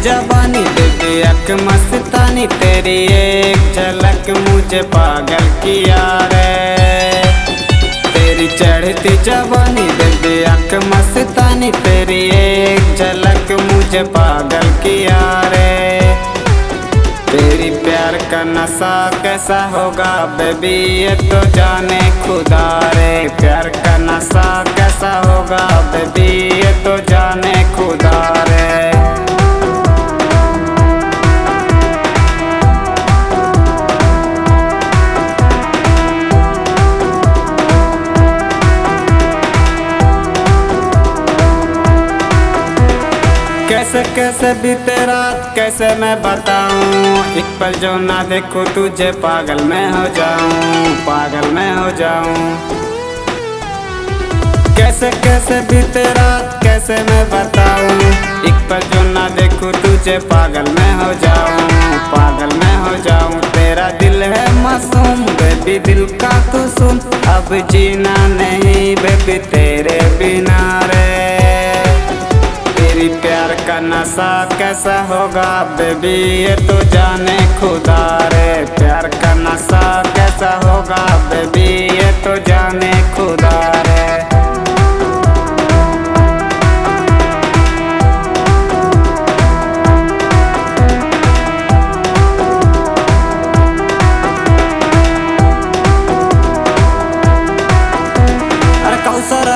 जवानी बेबी अक मस्तानी, तेरी एक झलक मुझे पागल किया रे। तेरी चढ़ती जवानी बेबी अक मस्तानी, तेरी एक झलक मुझे पागल किया रे। तेरी प्यार का नशा कैसा होगा बेबी ये तो जाने खुदा रे। प्यार का नशा कैसा होगा बेबी ये तो जाने खुदा रे। कैसे कैसे बीते रात कैसे मैं बताऊं, एक पल जो ना देखूं तुझे पागल मैं हो जाऊं, पागल मैं हो जाऊं। कैसे कैसे बीते रात कैसे मैं बताऊं, एक पल जो ना देखूं तुझे पागल मैं हो जाऊं, पागल मैं हो जाऊं। तेरा दिल है मासूम बेबी दिल का तू सुन, अब जीना नहीं बेबी तेरे बिना रे। तेरी प्यार का नशा कैसा होगा बेबी ये तो जाने खुदा रे। प्यार का नशा कैसा होगा बेबी ये तो जाने खुदा रे।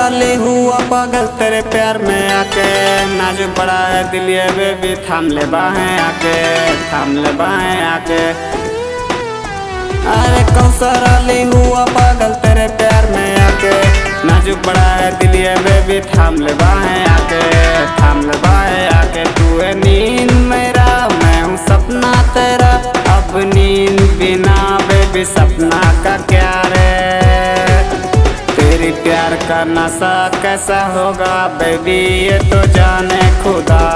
ले हुआ पागल तेरे प्यार में आके, नाजुक बड़ा है दिल ये बेबी थाम ले बाहें आके, थाम ले बाहें आके। अरे कौसर ले हुआ पागल तेरे प्यार में आके, नाजुक बड़ा है दिल ये बेबी थाम ले बाहें आके, थाम ले बाहें आके। तू है नींद मेरा मैं हूँ सपना तेरा, अब नींद बिना बेबी सपना का क्या रे। तेरी प्यार का नशा कैसा होगा बेबी ये तो जाने खुदा